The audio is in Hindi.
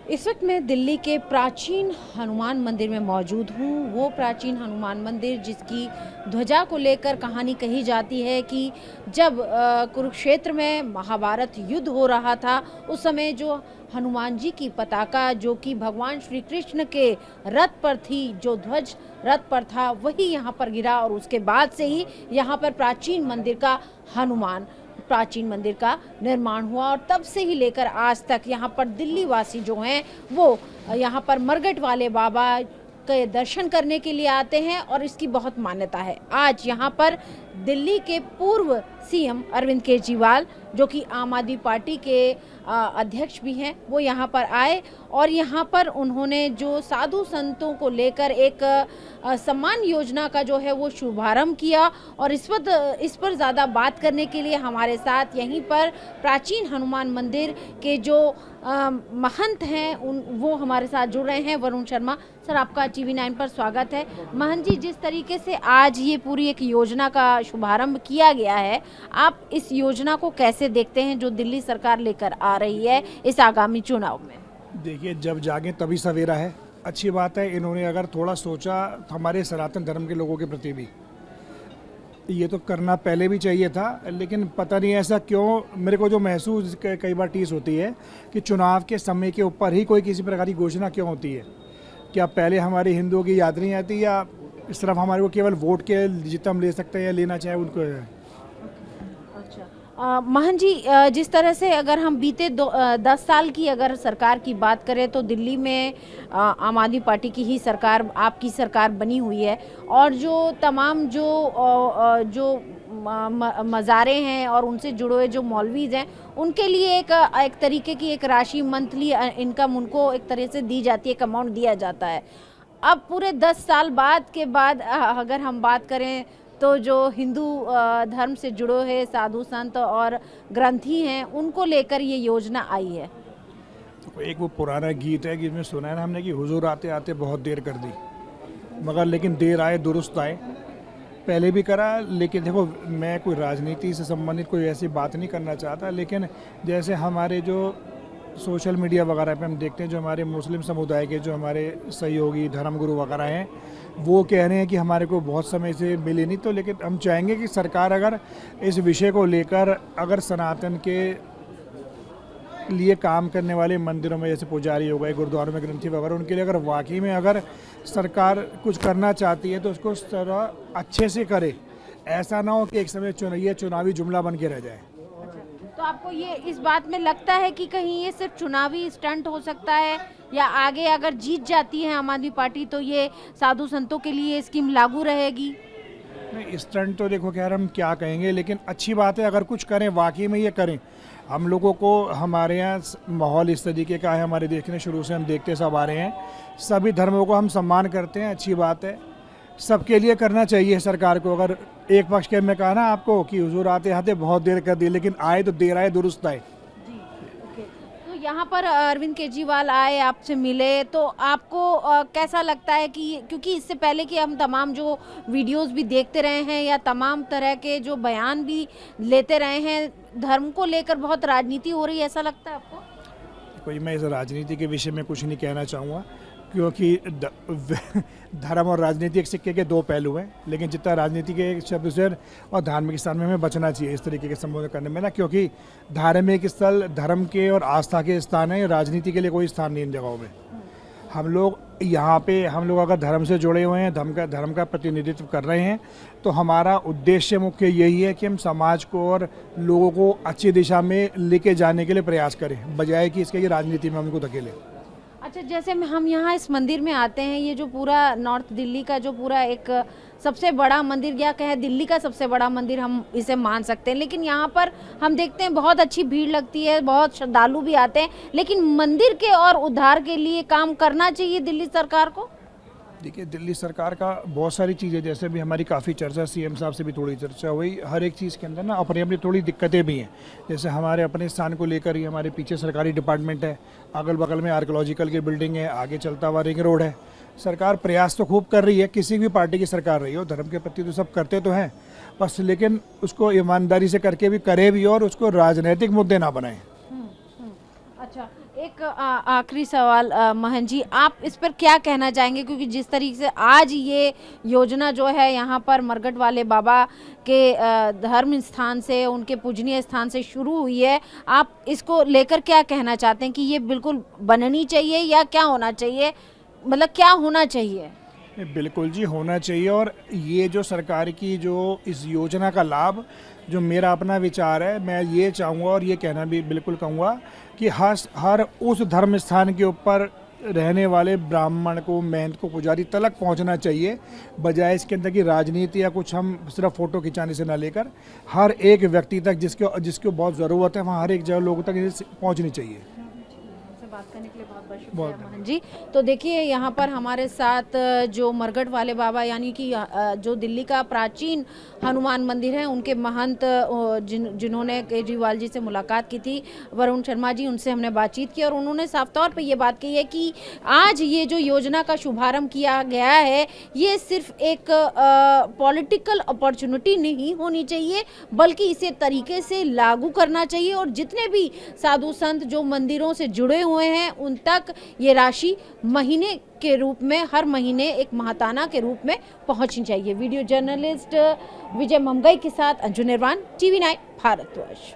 इस वक्त मैं दिल्ली के प्राचीन हनुमान मंदिर में मौजूद हूँ। वो प्राचीन हनुमान मंदिर जिसकी ध्वजा को लेकर कहानी कही जाती है कि जब कुरुक्षेत्र में महाभारत युद्ध हो रहा था, उस समय जो हनुमान जी की पताका जो कि भगवान श्री कृष्ण के रथ पर थी, जो ध्वज रथ पर था, वही यहाँ पर गिरा और उसके बाद से ही यहाँ पर प्राचीन मंदिर का निर्माण हुआ और तब से ही लेकर आज तक यहाँ पर दिल्ली वासी जो हैं वो यहाँ पर मरघट वाले बाबा के दर्शन करने के लिए आते हैं और इसकी बहुत मान्यता है। आज यहाँ पर दिल्ली के पूर्व सीएम अरविंद केजरीवाल, जो कि आम आदमी पार्टी के अध्यक्ष भी हैं, वो यहाँ पर आए और यहाँ पर उन्होंने जो साधु संतों को लेकर एक सम्मान योजना का जो है वो शुभारंभ किया। और इस पर ज़्यादा बात करने के लिए हमारे साथ यहीं पर प्राचीन हनुमान मंदिर के जो महंत हैं वो हमारे साथ जुड़ रहे हैं। वरुण शर्मा सर, आपका TV9 पर स्वागत है। महंत जी, जिस तरीके से आज ये पूरी एक योजना का शुभारंभ किया गया है, आप इस योजना को कैसे देखते हैं जो दिल्ली सरकार लेकर आ रही है इस आगामी चुनाव में? देखिए, जब जागे तभी सवेरा है। अच्छी बात है, इन्होंने अगर थोड़ा सोचा हमारे सनातन धर्म के लोगों के प्रति भी, ये तो करना पहले भी चाहिए था, लेकिन पता नहीं ऐसा क्यों मेरे को जो महसूस कई बार टीस होती है कि चुनाव के समय के ऊपर ही कोई किसी प्रकार की घोषणा क्यों होती है। क्या पहले हमारे हिंदुओं की याद नहीं आती, या सिर्फ हमारे को केवल वोट के जितना हम ले सकते हैं या लेना चाहे उनको है? महन जी, जिस तरह से अगर हम बीते 10 साल की अगर सरकार की बात करें तो दिल्ली में आम आदमी पार्टी की ही सरकार, आपकी सरकार बनी हुई है और जो तमाम जो मज़ारे हैं और उनसे जुड़े हुए जो मौलवीज हैं, उनके लिए एक तरीके की एक राशि मंथली इनकम उनको एक तरह से दी जाती है, एक अमाउंट दिया जाता है। अब पूरे 10 साल बाद अगर हम बात करें तो जो हिंदू धर्म से जुड़े हैं साधु संत और ग्रंथी हैं, उनको लेकर ये योजना आई है। तो एक वो पुराना गीत है जिसमें सुना है ना हमने कि हुजूर आते आते बहुत देर कर दी, मगर लेकिन देर आए दुरुस्त आए। पहले भी करा, लेकिन देखो, मैं कोई राजनीति से संबंधित कोई ऐसी बात नहीं करना चाहता, लेकिन जैसे हमारे जो सोशल मीडिया वगैरह पे हम देखते हैं, जो हमारे मुस्लिम समुदाय के जो हमारे सहयोगी धर्मगुरु वगैरह हैं, वो कह रहे हैं कि हमारे को बहुत समय से मिले नहीं। तो लेकिन हम चाहेंगे कि सरकार अगर इस विषय को लेकर अगर सनातन के लिए काम करने वाले मंदिरों में जैसे पुजारी हो गए, गुरुद्वारों में ग्रंथी वगैरह, उनके लिए अगर वाकई में अगर सरकार कुछ करना चाहती है तो उसको अच्छे से करे। ऐसा ना हो कि एक समय ये चुनावी जुमला बन के रह जाए। तो आपको ये इस बात में लगता है कि कहीं ये सिर्फ चुनावी स्टंट हो सकता है, या आगे अगर जीत जाती है आम आदमी पार्टी तो ये साधु संतों के लिए स्कीम लागू रहेगी? नहीं, स्टंट तो देखो, खैर हम क्या कहेंगे, लेकिन अच्छी बात है अगर कुछ करें, वाकई में ये करें। हम लोगों को, हमारे यहाँ माहौल इस तरीके का है, हमारे देखने शुरू से हम देखते सब आ रहे हैं, सभी धर्मों को हम सम्मान करते हैं, अच्छी बात है, सबके लिए करना चाहिए सरकार को। अगर एक पक्ष के मैं कहा ना आपको कि हुजूर आते आते बहुत देर कर दी, लेकिन आए तो देर आए दुरुस्त आए। जी, ओके। तो यहाँ पर अरविंद केजरीवाल आए, आपसे मिले, तो आपको कैसा लगता है कि क्योंकि इससे पहले कि हम तमाम जो वीडियोस भी देखते रहे हैं या तमाम तरह के जो बयान भी लेते रहे हैं, धर्म को लेकर बहुत राजनीति हो रही है, ऐसा लगता है आपको? कोई, मैं इस राजनीति के विषय में कुछ नहीं कहना चाहूँगा, क्योंकि धर्म और राजनीति एक सिक्के के दो पहलू हैं, लेकिन जितना राजनीति के शब्द से और धार्मिक स्थान में हमें बचना चाहिए इस तरीके के संबोधन करने में ना, क्योंकि धार्मिक स्थल धर्म के और आस्था के स्थान है, राजनीति के लिए कोई स्थान नहीं इन जगहों में। हम लोग यहाँ पे अगर धर्म से जुड़े हुए हैं, धर्म का प्रतिनिधित्व कर रहे हैं, तो हमारा उद्देश्य मुख्य यही है कि हम समाज को और लोगों को अच्छी दिशा में लेके जाने के लिए प्रयास करें, बजाय कि इसके राजनीति में हमको धकेलें। अच्छा, जैसे हम यहाँ इस मंदिर में आते हैं, ये जो पूरा नॉर्थ दिल्ली का जो पूरा एक सबसे बड़ा मंदिर, या कहे दिल्ली का सबसे बड़ा मंदिर हम इसे मान सकते हैं, लेकिन यहाँ पर हम देखते हैं बहुत अच्छी भीड़ लगती है, बहुत श्रद्धालु भी आते हैं, लेकिन मंदिर के और उद्धार के लिए काम करना चाहिए दिल्ली सरकार को। देखिए, दिल्ली सरकार का बहुत सारी चीज़ें, जैसे भी हमारी काफ़ी चर्चा, सीएम साहब से भी थोड़ी चर्चा हुई, हर एक चीज़ के अंदर ना अपनी अपनी थोड़ी दिक्कतें भी हैं। जैसे हमारे अपने स्थान को लेकर ही हमारे पीछे सरकारी डिपार्टमेंट है, अगल बगल में आर्कियोलॉजिकल की बिल्डिंग है, आगे चलता हुआ रिंग रोड है। सरकार प्रयास तो खूब कर रही है, किसी भी पार्टी की सरकार रही हो, धर्म के प्रति तो सब करते तो हैं बस, लेकिन उसको ईमानदारी से करके भी करे भी और उसको राजनीतिक मुद्दे ना बनाएं। अच्छा, एक आखिरी सवाल महन जी, आप इस पर क्या कहना चाहेंगे, क्योंकि जिस तरीके से आज ये योजना जो है यहाँ पर मरघट वाले बाबा के धर्म स्थान से, उनके पूजनीय स्थान से शुरू हुई है, आप इसको लेकर क्या कहना चाहते हैं कि ये बिल्कुल बननी चाहिए या क्या होना चाहिए, मतलब क्या होना चाहिए? बिल्कुल जी, होना चाहिए। और ये जो सरकार की जो इस योजना का लाभ, जो मेरा अपना विचार है, मैं ये चाहूँगा और ये कहना भी बिल्कुल कहूँगा कि हर उस धर्म स्थान के ऊपर रहने वाले ब्राह्मण को, महंत को, पुजारी तलक पहुंचना चाहिए, बजाय इसके अंदर की राजनीति या कुछ हम सिर्फ फ़ोटो खिंचाने से ना लेकर हर एक व्यक्ति तक जिसको बहुत ज़रूरत है, वहाँ हर एक जगह लोगों तक पहुँचनी चाहिए। बात करने के लिए बहुत बहुत शुक्रिया मोहन जी। तो देखिए यहाँ पर हमारे साथ जो मरघट वाले बाबा यानी कि जो दिल्ली का प्राचीन हनुमान मंदिर है, उनके महंत जिन्होंने केजरीवाल जी से मुलाकात की थी, वरुण शर्मा जी, उनसे हमने बातचीत की और उन्होंने साफ तौर पे ये बात कही है कि आज ये जो योजना का शुभारंभ किया गया है, ये सिर्फ एक पॉलिटिकल अपॉर्चुनिटी नहीं होनी चाहिए, बल्कि इसे तरीके से लागू करना चाहिए और जितने भी साधु संत जो मंदिरों से जुड़े हुए हैं उन तक ये राशि महीने के रूप में, हर महीने एक महाताना के रूप में पहुंचनी चाहिए। वीडियो जर्नलिस्ट विजय ममगई के साथ अंजू निर्वाण, TV9 भारतवर्ष।